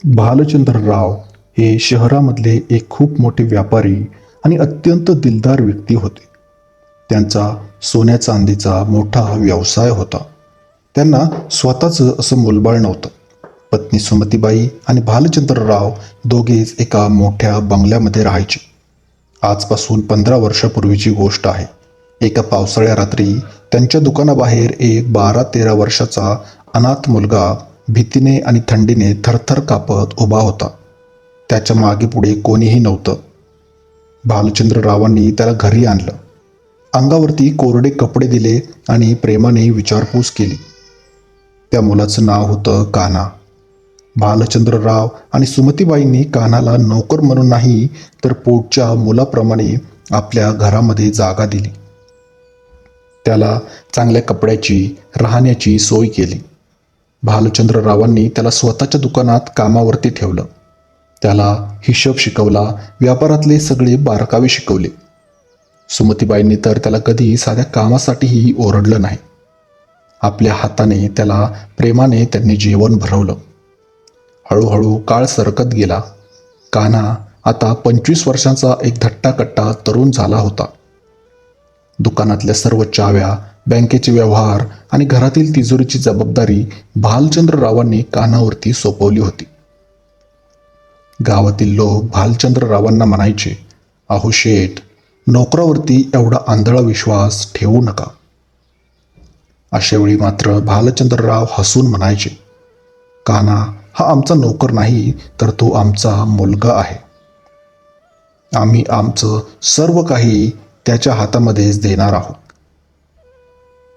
भालचंद्रराव हे शहरामधले एक खूप मोठे व्यापारी आणि अत्यंत दिलदार व्यक्ती होते. त्यांचा सोन्या चांदीचा मोठा व्यवसाय होता. त्यांना स्वतःचं असं मुलबाळ नव्हतं. पत्नी सुमतीबाई आणि भालचंद्रराव दोघेच एका मोठ्या बंगल्यामध्ये राहायचे. आजपासून 15 वर्षापूर्वीची गोष्ट आहे. एका पावसाळ्या रात्री त्यांच्या दुकानाबाहेर एक 12-13 वर्षाचा अनाथ मुलगा भीतीने आणि थंडीने थरथर कापत उभा होता. त्याच्या मागे पुढे कोणीही नव्हतं. भालचंद्ररावांनी त्याला घरी आणलं. अंगावरती कोरडे कपडे दिले आणि प्रेमाने विचारपूस केली. त्या मुलाचं नाव होतं कान्हा. भालचंद्रराव आणि सुमतीबाईंनी कान्हाला नोकर म्हणून नाही तर पोटच्या मुलाप्रमाणे आपल्या घरामध्ये जागा दिली. त्याला चांगल्या कपड्याची, राहण्याची सोय केली. भालचंद्ररावांनी त्याला स्वतःच्या दुकानात कामावरती ठेवलं. त्याला हिशोब शिकवला, व्यापारातले सगळे बारकावे शिकवले. सुमतीबाईंनी तर त्याला कधी साध्या कामासाठीही ओरडलं नाही. आपल्या हाताने त्याला प्रेमाने त्यांनी जेवण भरवलं. हळूहळू काळ सरकत गेला. कान्हा आता 25 वर्षांचा एक धट्टाकट्टा तरुण झाला होता. दुकानातल्या सर्व चाव्या, बँकेचे व्यवहार आणि घरातील तिजोरीची जबाबदारी भालचंद्ररावांनी कान्हावरती सोपवली होती. गावातील लोक भालचंद्ररावांना म्हणायचे, "अहो शेठ, नोकरावरती एवढा आंधळा विश्वास ठेवू नका." अशावेळी मात्र भालचंद्रराव हसून म्हणायचे, "कान्हा हा आमचा नोकर नाही तर तो आमचा मुलगा आहे. आम्ही आमचं सर्व काही त्याच्या हातामध्येच देणार आहोत."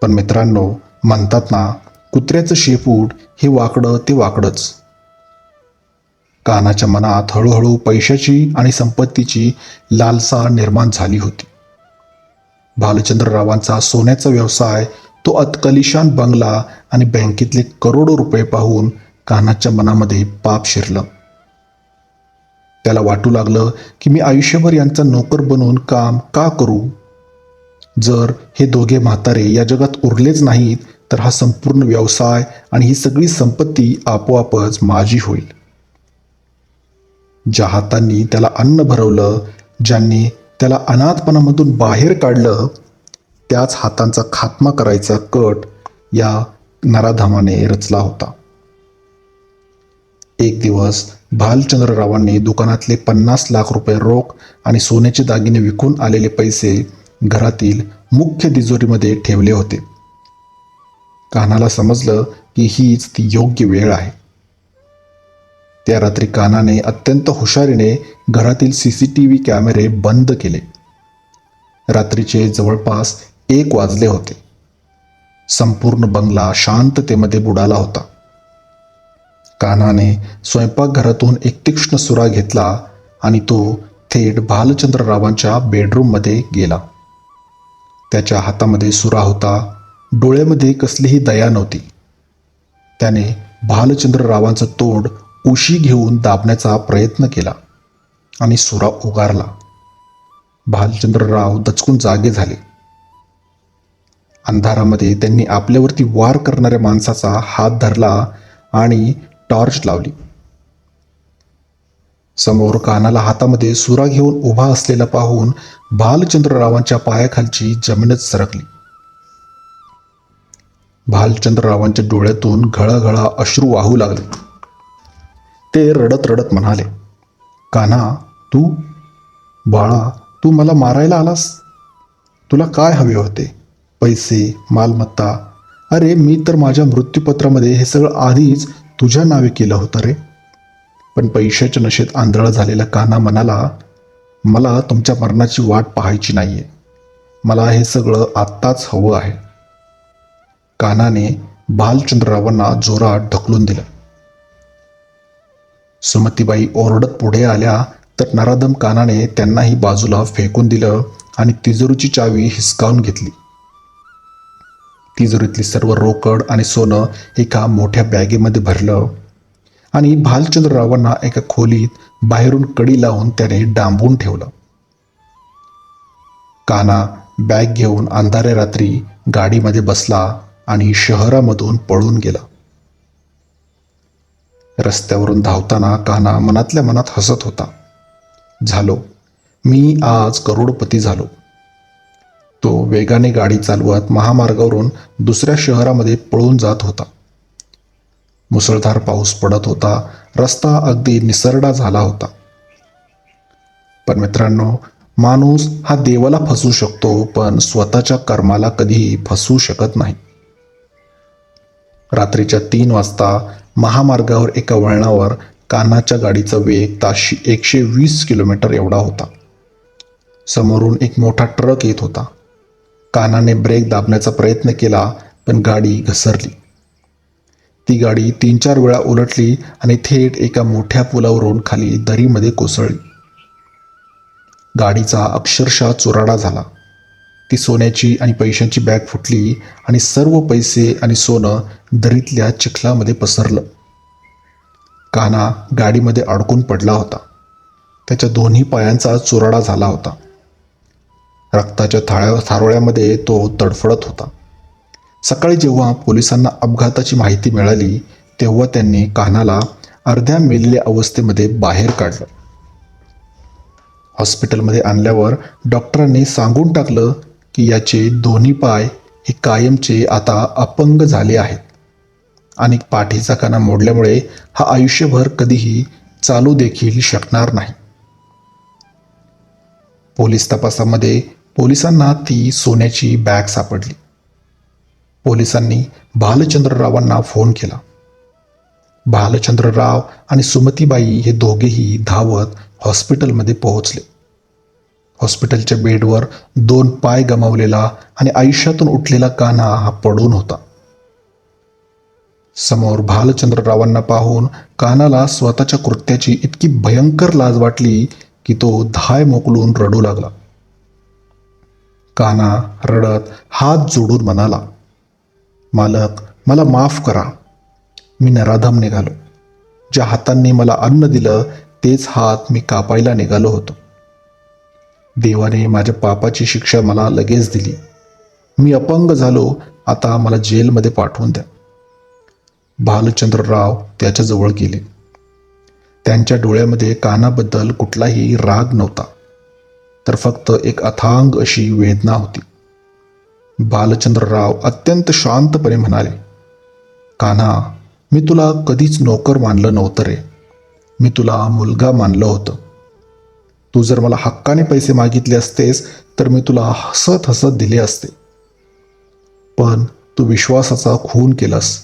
पण मित्रांनो, म्हणतात ना, कुत्र्याचं शेपूट हे वाकडं ते वाकडंच. कान्हाच्या मनात हळूहळू पैशाची आणि संपत्तीची लालसा निर्माण झाली होती. भालचंद्ररावांचा सोन्याचा व्यवसाय, तो अतकलिशान बंगला आणि बँकेतले करोडो रुपये पाहून कान्हाच्या मनामध्ये पाप शिरलं. त्याला वाटू लागलं की मी आयुष्यभर यांचा नोकर बनून काम का करू? जर हे दोघे म्हातारे या जगात उरलेच नाहीत तर हा संपूर्ण व्यवसाय आणि ही सगळी संपत्ती आपोआपच माझी होईल. ज्या हातांनी त्याला अन्न भरवलं, ज्यांनी त्याला अनाथपणामधून बाहेर काढलं, त्याच हातांचा खात्मा करायचा कट या नराधमाने रचला होता. एक दिवस भालचंद्ररावांनी दुकानातले 50 लाख रुपये रोख आणि सोन्याचे दागिने विकून आलेले पैसे घरातील मुख्य तिजोरीमध्ये ठेवले होते. कान्हाला समजलं की हीच ती योग्य वेळ आहे. त्या रात्री कान्हाने अत्यंत हुशारीने घरातील CCTV कॅमेरे बंद केले. रात्रीचे जवळपास 1 वाजले होते. संपूर्ण बंगला शांततेमध्ये बुडाला होता. कान्हाने स्वयंपाकघरातून एक तीक्ष्ण सुरा घेतला आणि तो थेट भालचंद्ररावांच्या बेडरूममध्ये गेला. त्याच्या हातामध्ये सुरा होता, डोळ्यामध्ये कसलीही दया नव्हती. त्याने भालचंद्ररावांचं तोंड उशी घेऊन दाबण्याचा प्रयत्न केला आणि सुरा उगारला. भालचंद्रराव दचकून जागे झाले. अंधारामध्ये त्यांनी आपल्यावरती वार करणाऱ्या माणसाचा हात धरला आणि टॉर्च लावली. समोर कान्हाला हातामध्ये सुरा घेऊन उभा असलेला पाहून भालचंद्ररावांच्या पायाखालची जमीनच सरकली. भालचंद्ररावांच्या डोळ्यातून घळाघळा अश्रू वाहू लागले. ते रडत रडत म्हणाले, "कान्हा, तू बाळा, तू मला मारायला आलास? तुला काय हवे होते? पैसे, मालमत्ता? अरे मी तर माझ्या मृत्यूपत्रामध्ये हे सगळं आधीच तुझ्या नावे केलं होतं रे." पण पैशाच्या नशेत आंधळा झालेला कान्हा म्हणाला, "मला तुमच्या मरणाची वाट पाहायची नाहीये. मला हे सगळं आत्ताच हवं आहे." कान्हाने भालचंद्ररावांना जोरात ढकलून दिलं. सुमतीबाई ओरडत पुढे आल्या तर नराधम कान्हाने त्यांनाही बाजूला फेकून दिलं आणि तिजोरीची चावी हिसकावून घेतली. तिजोरीतली सर्व रोकड आणि सोनं एका मोठ्या बॅगेमध्ये भरलं आणि भालचंद्ररावांना एका खोलीत बाहेरून कडी लावून त्याने डांबून ठेवलं. कान्हा बॅग घेऊन अंधाऱ्या रात्री गाडीमध्ये बसला आणि शहरामधून पळून गेला. रस्त्यावरून धावताना कान्हा मनातल्या मनात हसत होता. झालो, मी आज करोडपती झालो. तो वेगाने गाडी चालवत महामार्गावरून दुसऱ्या शहरामध्ये पळून जात होता. मुसळधार पाऊस पडत होता. रस्ता अगदी निसरडा झाला होता. पण मित्रांनो, माणूस हा देवाला फसवू शकतो, पण स्वतःच्या कर्माला कधीही फसवू शकत नाही. रात्रीच्या 3 वाजता महामार्गावर एका वळणावर कान्हाच्या गाडीचा वेग ताशी 120 किलोमीटर एवढा होता. समोरून एक मोठा ट्रक येत होता. कान्हाने ब्रेक दाबण्याचा प्रयत्न केला, पण गाडी घसरली. ती गाडी 3-4 वेळा उलटली आणि थेट एका मोठ्या पुलावरून खाली दरीमध्ये कोसळली. गाडीचा अक्षरशः चुराडा झाला. ती सोन्याची आणि पैशांची बॅग फुटली आणि सर्व पैसे आणि सोनं दरीतल्या चिखलामध्ये पसरलं. कान्हा गाडीमध्ये अडकून पडला होता. त्याच्या दोन्ही पायांचा चुराडा झाला होता. रक्ताच्या थारोळ्यामध्ये तो तडफडत होता. सकाळी जेव्हा पोलिसांना अपघाताची माहिती मिळाली, तेव्हा त्यांनी कान्हाला अर्ध्या मेलेल्या अवस्थेमध्ये बाहेर काढलं. हॉस्पिटलमध्ये आणल्यावर डॉक्टरांनी सांगून टाकलं की याचे दोन्ही पाय हे कायमचे आता अपंग झाले आहेत आणि पाठीचा कणा मोडल्यामुळे हा आयुष्यभर कधीही चालू देखील शकणार नाही. पोलीस तपासामध्ये पोलिसांना ती सोन्याची बॅग सापडली. पोलिसांनी भालचंद्ररावांना फोन केला. भालचंद्रराव आणि सुमतीबाई हे दोघेही धावत हॉस्पिटलमध्ये पोहोचले. हॉस्पिटलच्या बेडवर 2 पाय गमावलेला आणि आयुष्यातून उठलेला कान्हा हा पडून होता. समोर भालचंद्ररावांना पाहून कान्हाला स्वतःच्या कृत्याची इतकी भयंकर लाज वाटली की तो धाय मोकलून रडू लागला. कान्हा रडत हात जोडून म्हणाला, मालक, मला माफ करा. मी नराधम निघालो. ज्या हातांनी मला अन्न दिलं तेच हात मी कापायला निघालो होतो. देवाने माझ्या पापाची शिक्षा मला लगेच दिली. मी अपंग झालो. आता मला जेलमध्ये पाठवून द्या. भालचंद्रराव त्याच्याजवळ गेले. त्यांच्या डोळ्यामध्ये कान्हाबद्दल कुठलाही राग नव्हता, तर फक्त एक अथांग अशी वेदना होती. भालचंद्रराव अत्यंत शांतपणे म्हणाले, कान्हा, मी तुला कधीच नोकर मानलं नव्हतं रे. मी तुला मुलगा मानलं होतं. तू जर मला हक्काने पैसे मागितले असतेस तर मी तुला हसत हसत दिले असते. पण तू विश्वासाचा खून केलास.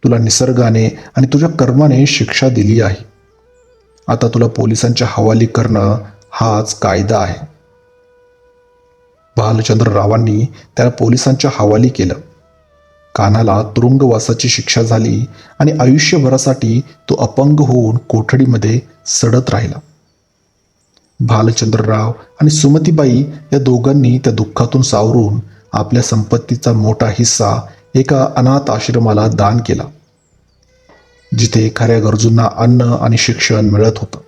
तुला निसर्गाने आणि तुझ्या कर्माने शिक्षा दिली आहे. आता तुला पोलिसांच्या हवाली करणं हाच कायदा आहे. भालचंद्ररावांनी त्याला पोलिसांच्या हवाली केलं. कान्हाला तुरुंगवासाची शिक्षा झाली आणि आयुष्यभरासाठी तो अपंग होऊन कोठडीमध्ये सडत राहिला. भालचंद्रराव आणि सुमतीबाई या दोघांनी त्या दुःखातून सावरून आपल्या संपत्तीचा मोठा हिस्सा एका अनाथ आश्रमाला दान केला, जिथे खऱ्या गरजूंना अन्न आणि शिक्षण मिळत होतं.